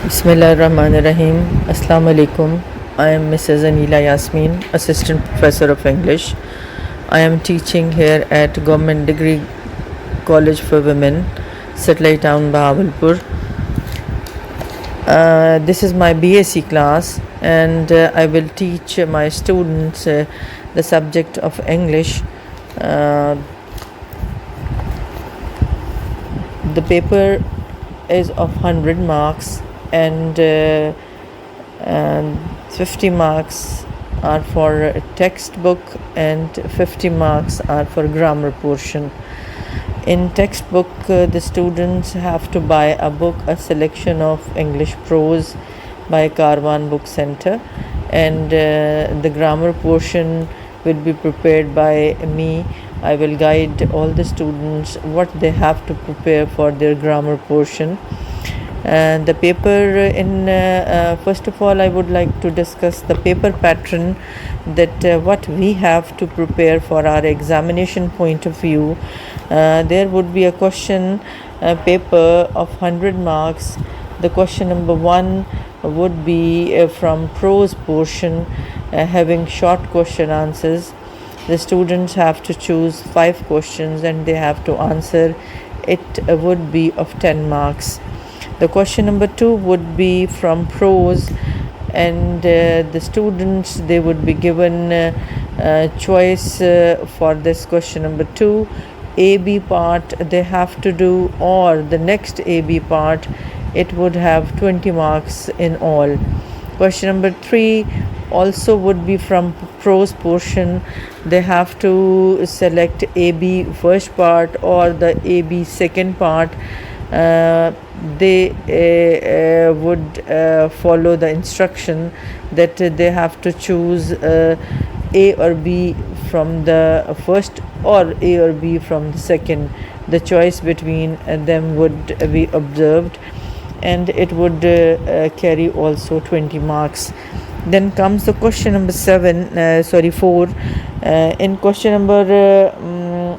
Bismillahirrahmanirrahim. Assalamu alaikum. I am Mrs. Anila Yasmin, Assistant Professor of English. I am teaching here at Government Degree College for Women, Satellite Town, Bahawalpur. This is my B.Sc class, and I will teach my students the subject of English. The paper is of 100 marks, and 50 marks are for textbook and 50 marks are for grammar portion. In textbook, the students have to buy a book, a selection of English prose by Karwan Book Center, and the grammar portion will be prepared by me. I will guide all the students what they have to prepare for their grammar portion. And the paper first of all, I would like to discuss the paper pattern, that what we have to prepare for our examination point of view. There would be a question paper of 100 marks. The question number 1 would be from prose portion, having short question answers. The students have to choose 5 questions and they have to answer. It would be of 10 marks. The question number 2 would be from prose, and the students, they would be given choice for this question number 2. AB part they have to do, or the next AB part, it would have 20 marks in all. Question number 3 also would be from prose portion. They have to select AB first part or the AB second part. They would follow the instruction that they have to choose A or B from the first or A or B from the second. The choice between them would be observed, and it would carry also 20 marks. Then comes the question number 4. In question number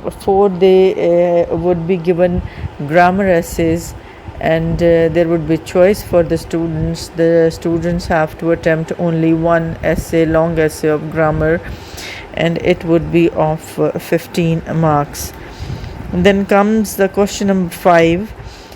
4, they would be given grammar essays, and there would be choice for the students. The students have to attempt only one essay, long essay of grammar, and it would be of 15 marks. Then comes the question number 5.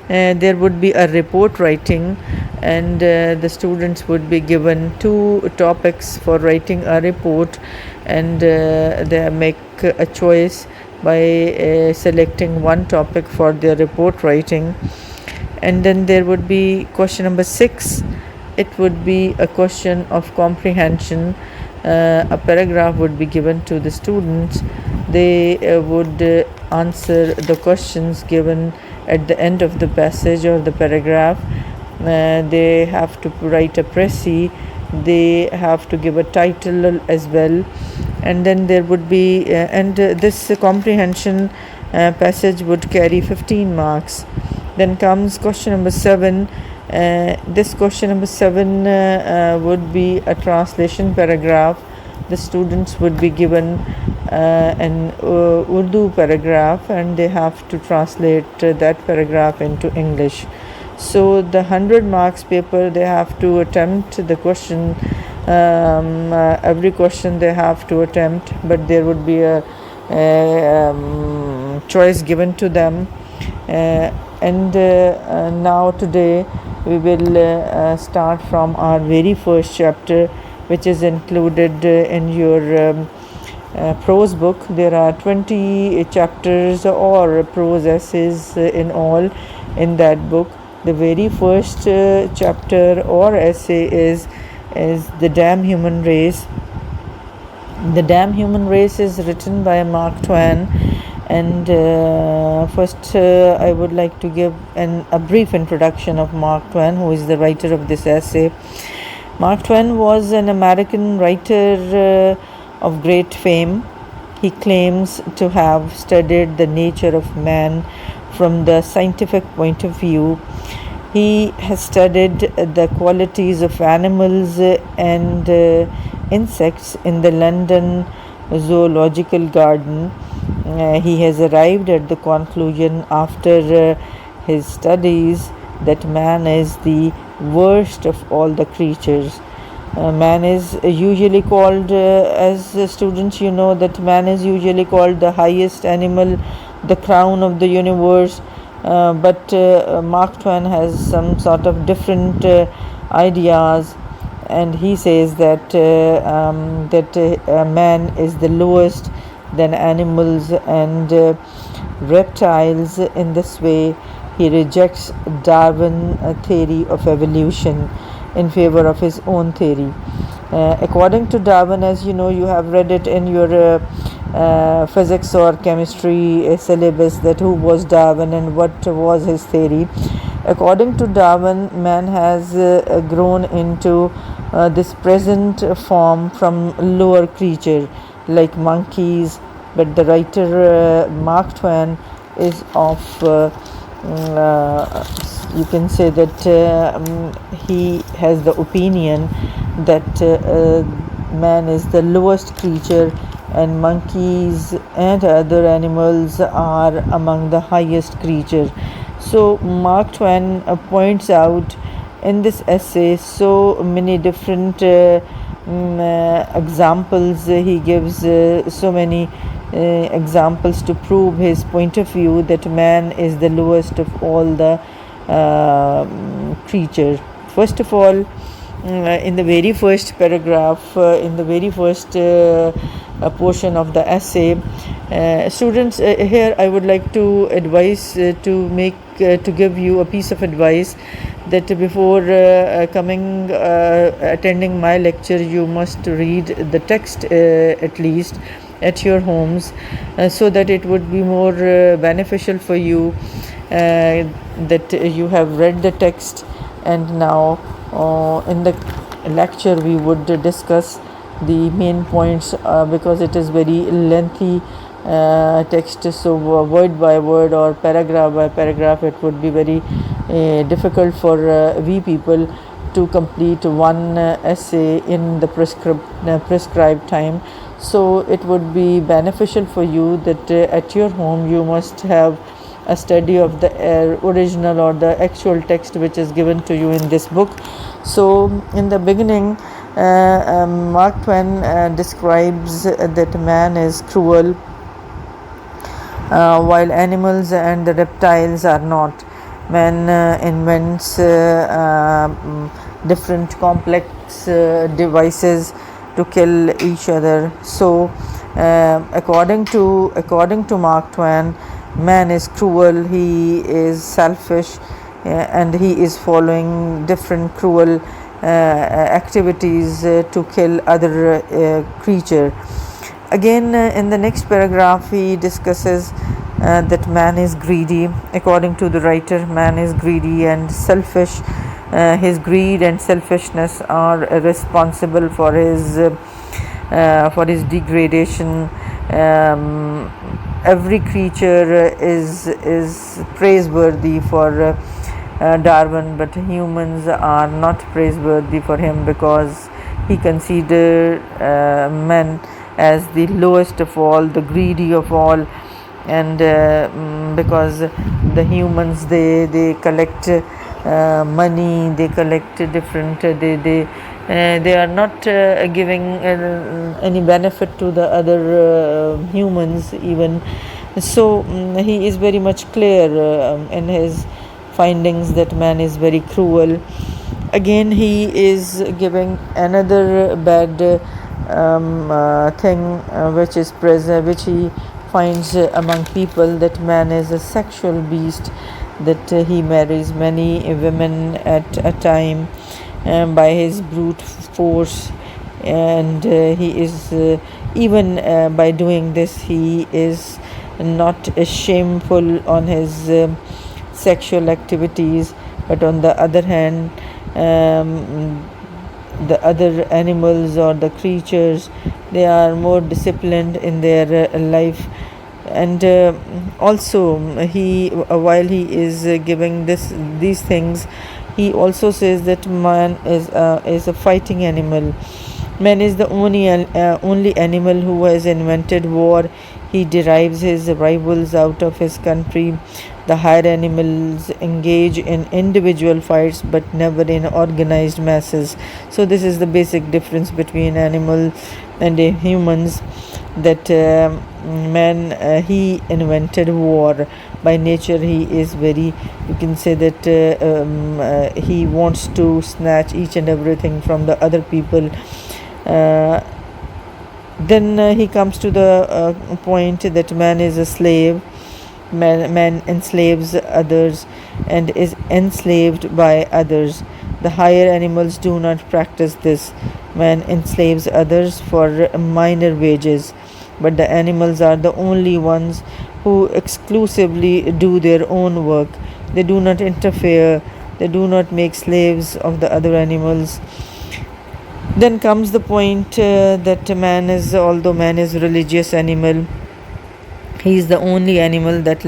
There would be a report writing, and the students would be given 2 topics for writing a report, and they make a choice by selecting one topic for their report writing. And then there would be question number 6. It would be a question of comprehension. A paragraph would be given to the students. They would answer the questions given at the end of the passage or the paragraph. They have to write a précis. They have to give a title as well. And then there would be this comprehension passage would carry 15 marks. Then comes question number 7. This question number 7 would be a translation paragraph. The students would be given an Urdu paragraph, and they have to translate that paragraph into English. So the 100 marks paper, they have to attempt the question. Every question they have to attempt, but there would be a choice given to them. And now today we will start from our very first chapter, which is included in your prose book. There are 20 chapters or prose essays in all in that book. The very first chapter or essay is The Damn Human Race. The Damn Human Race is written by Mark Twain. And first I would like to give a brief introduction of Mark Twain, who is the writer of this essay. Mark Twain was an American writer of great fame. He claims to have studied the nature of man from the scientific point of view. He has studied the qualities of animals and insects in the London Zoological Garden. He has arrived at the conclusion after his studies that man is the worst of all the creatures. Man is usually called, as students, you know, that man is usually called the highest animal, the crown of the universe. But Mark Twain has some sort of different ideas, and he says that man is the lowest than animals and reptiles. In this way, he rejects Darwin theory of evolution in favor of his own theory. According to Darwin, as you know, you have read it in your physics or chemistry syllabus, that who was Darwin and what was his theory. According to Darwin, man has grown into this present form from lower creature like monkeys, but the writer Mark Twain is of you can say that he has the opinion that man is the lowest creature and monkeys and other animals are among the highest creatures. So Mark Twain points out in this essay so many different examples. He gives so many examples to prove his point of view that man is the lowest of all the creatures. First of all, in the very first paragraph, in the very first portion of the essay, students, here I would like to advise to give you a piece of advice, that before attending my lecture, you must read the text at least at your homes, so that it would be more beneficial for you that you have read the text. And now in the lecture we would discuss the main points, because it is very lengthy text, so word by word or paragraph by paragraph it would be very difficult for we people to complete one essay in the prescribed time. So it would be beneficial for you that at your home you must have a study of the original or the actual text which is given to you in this book. So in the beginning, Mark Twain describes that man is cruel, while animals and the reptiles are not. Man invents different complex devices to kill each other. So according to Mark Twain, man is cruel, he is selfish, and he is following different cruel activities to kill other creature. Again, in the next paragraph, he discusses that man is greedy. According to the writer, man is greedy and selfish. His greed and selfishness are responsible for his degradation. Every creature is praiseworthy for Darwin, but humans are not praiseworthy for him, because he considered men as the lowest of all, the greedy of all, and because the humans they collect money, they collect different they are not giving any benefit to the other humans even. So he is very much clear in his findings that man is very cruel. Again, he is giving another bad thing which he finds among people, that man is a sexual beast, that he marries many women at a time by his brute force, and he is even by doing this he is not shameful on his sexual activities, but on the other hand the other animals or the creatures, they are more disciplined in their life. And also he while he is giving these things, he also says that man is a fighting animal. Man is the only animal who has invented war. He derives his rivals out of his country. The higher animals engage in individual fights but never in organized masses. So this is the basic difference between animal and humans, that man, he invented war. By nature he is very, you can say that he wants to snatch each and everything from the other people. Then he comes to the point that man is a slave. Man enslaves others and is enslaved by others. The higher animals do not practice this. Man enslaves others for minor wages, but the animals are the only ones who exclusively do their own work. They do not interfere, they do not make slaves of the other animals. Then comes the point that man is, although man is a religious animal, he is the only animal that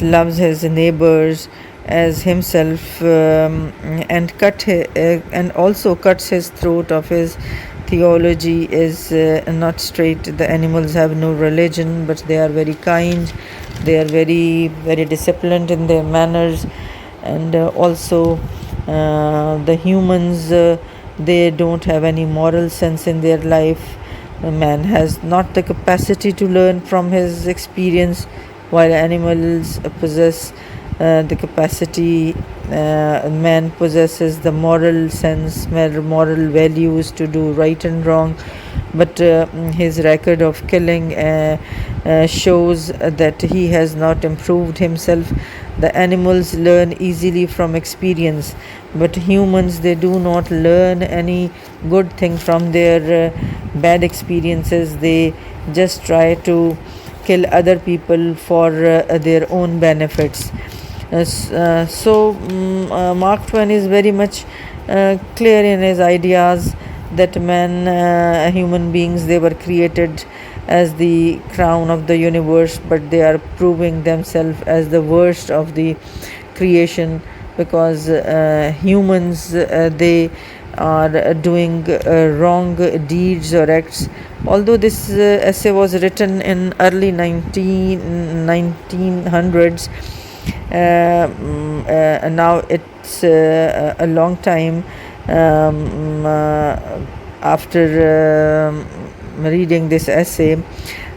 loves his neighbors as himself, and also cuts his throat of his theology is not straight. The animals have no religion, but they are very kind, they are very, very disciplined in their manners, and also the humans, they don't have any moral sense in their life. A man has not the capacity to learn from his experience, while animals possess the capacity. Man possesses the moral sense, moral values to do right and wrong, but his record of killing shows that he has not improved himself. The animals learn easily from experience, but humans, they do not learn any good thing from their bad experiences. They just try to kill other people for their own benefits. Mark Twain is very much clear in his ideas that human beings, they were created as the crown of the universe, but they are proving themselves as the worst of the creation, because humans, they are doing wrong deeds or acts. Although this essay was written in early 1900s, now it's a long time after reading this essay,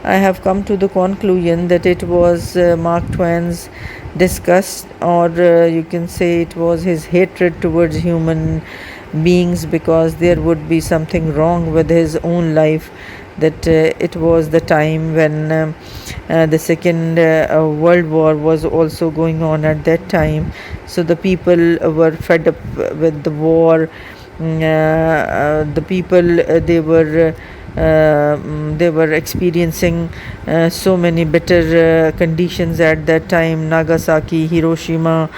I have come to the conclusion that it was Mark Twain's disgust, or you can say it was his hatred towards human beings, because there would be something wrong with his own life, that it was the time when the Second World War was also going on at that time. So the people were fed up with the war. The people, they were experiencing so many bitter conditions at that time. Nagasaki, Hiroshima,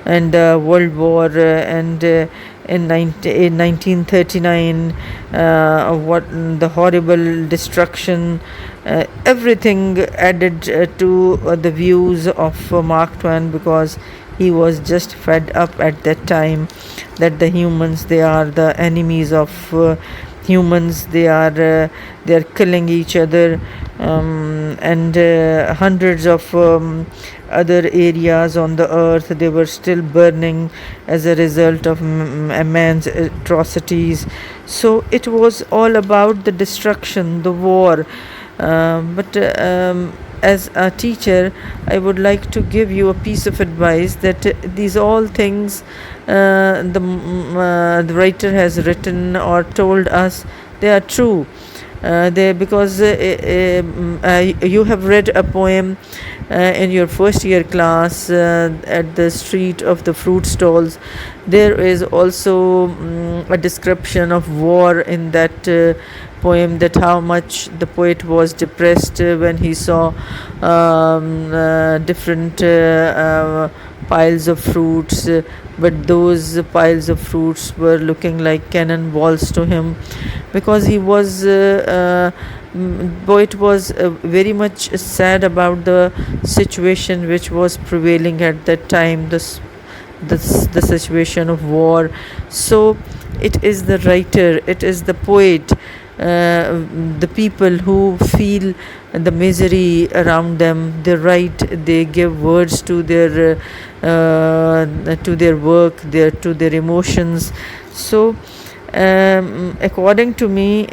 and World War, and in 1939, what the horrible destruction, everything added to the views of Mark Twain, because he was just fed up at that time that the humans, they are the enemies of humans. They are killing each other, and hundreds of other areas on the earth, they were still burning as a result of man's atrocities. So it was all about the destruction, the war. But as a teacher, I would like to give you a piece of advice, that these all things the writer has written or told us, they are true. Because you have read a poem in your first year class at the street of the fruit stalls. There is also a description of war in that poem, that how much the poet was depressed when he saw different piles of fruits, but those piles of fruits were looking like cannonballs to him, because he was poet was very much sad about the situation which was prevailing at that time, the situation of war. So it is the writer, it is the poet the people who feel the misery around them, they give words to their work, to their emotions. So according to me,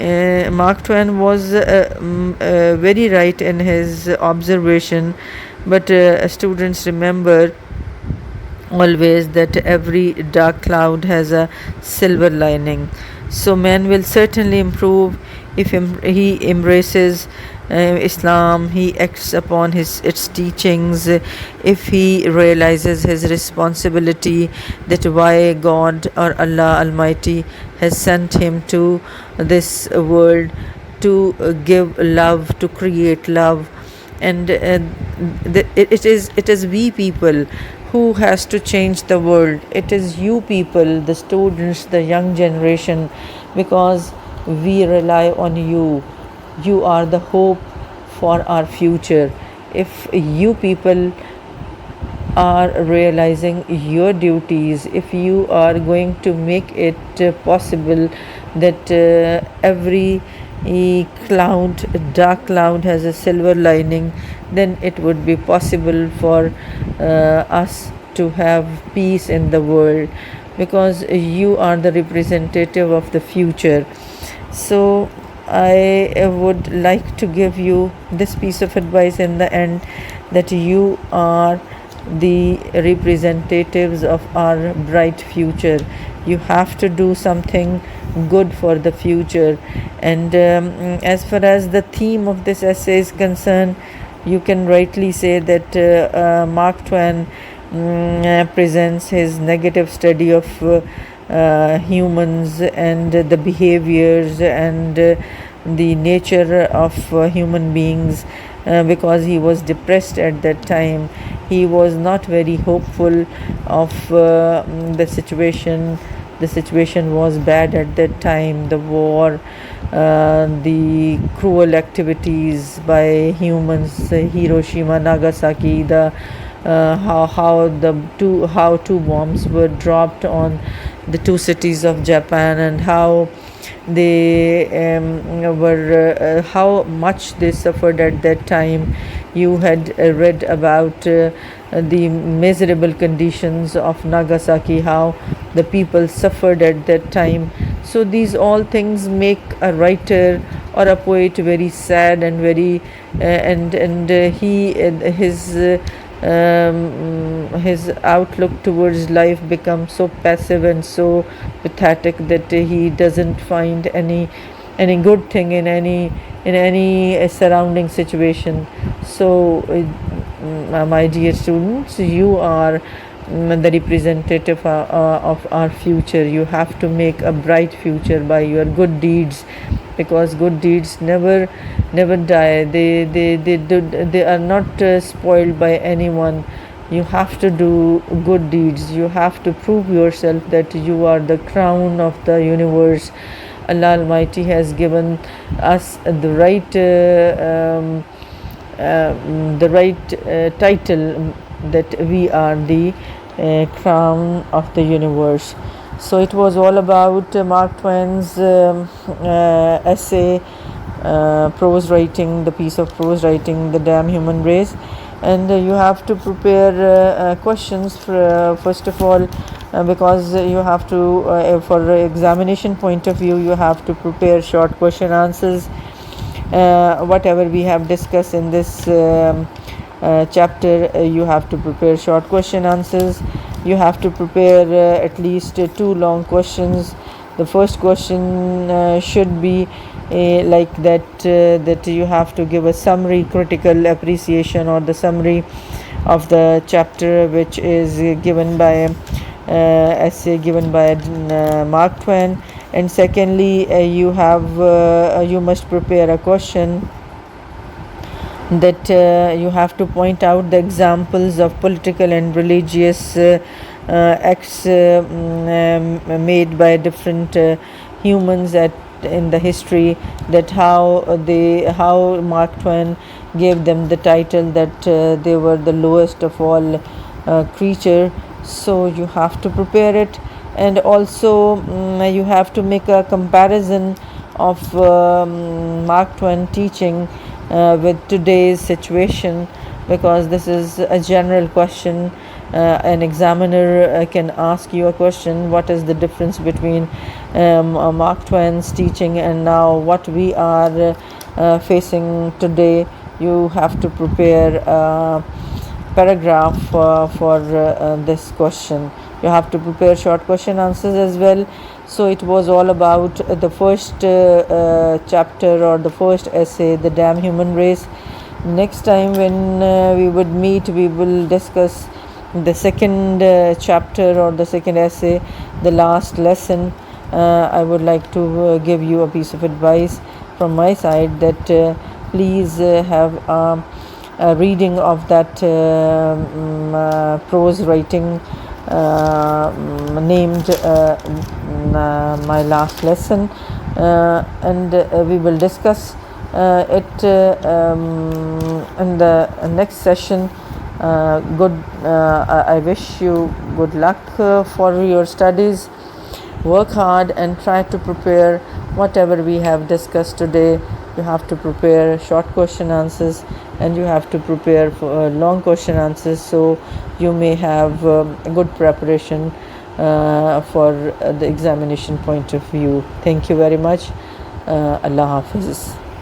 Mark Twain was very right in his observation, but students remember always that every dark cloud has a silver lining. So man will certainly improve if he embraces Islam, he acts upon its teachings, if he realizes his responsibility, that why God or Allah Almighty has sent him to this world to give love, to create love. And it is we people who has to change the world. It is you people, the students, the young generation, because we rely on you. You are the hope for our future. If you people are realizing your duties, if you are going to make it possible that every dark cloud has a silver lining, then it would be possible for us to have peace in the world, because you are the representative of the future. So I would like to give you this piece of advice in the end, that you are the representatives of our bright future. You have to do something good for the future. And as far as the theme of this essay is concerned, you can rightly say that Mark Twain presents his negative study of humans and the behaviors and the nature of human beings, because he was depressed at that time. He was not very hopeful of the situation. The situation was bad at that time. The war, the cruel activities by humans, Hiroshima, Nagasaki, the how two bombs were dropped on the two cities of Japan, and how they were how much they suffered at that time. You had read about the miserable conditions of Nagasaki, how the people suffered at that time. So these all things make a writer or a poet very sad and very his outlook towards life becomes so passive and so pathetic that he doesn't find any good thing in any surrounding situation. So my dear students, you are the representative of our future. You have to make a bright future by your good deeds, because good deeds never die. They are not spoiled by anyone. You have to do good deeds. You have to prove yourself that you are the crown of the universe. Allah Almighty has given us the right title, that we are the crown of the universe. So it was all about Mark Twain's essay, prose writing, the piece of prose writing, The Damn Human Race. And you have to prepare questions first of all, because you have to, for examination point of view, you have to prepare short question answers. Whatever we have discussed in this chapter, you have to prepare short question answers. You have to prepare at least two long questions. The first question should be like that you have to give a summary critical appreciation, or the summary of the chapter which is given by essay given by Mark Twain. And secondly, you must prepare a question that you have to point out the examples of political and religious acts made by different humans in the history, that how Mark Twain gave them the title that they were the lowest of all creature. So you have to prepare it. And also you have to make a comparison of Mark Twain teaching with today's situation, because this is a general question. An examiner can ask you a question: what is the difference between Mark Twain's teaching and now what we are facing today? You have to prepare a paragraph for this question. You have to prepare short question answers as well. So it was all about the first chapter or the first essay, the damn human race. Next time when we would meet, we will discuss the second chapter or the second essay, the last lesson. I would like to give you a piece of advice from my side that please have a reading of that prose writing named my last lesson, and we will discuss it in the next session. I wish you good luck for your studies. Work hard and try to prepare whatever we have discussed today. You have to prepare short question answers and you have to prepare for long question answers, so you may have a good preparation for the examination point of view. Thank you very much. Allah Hafiz.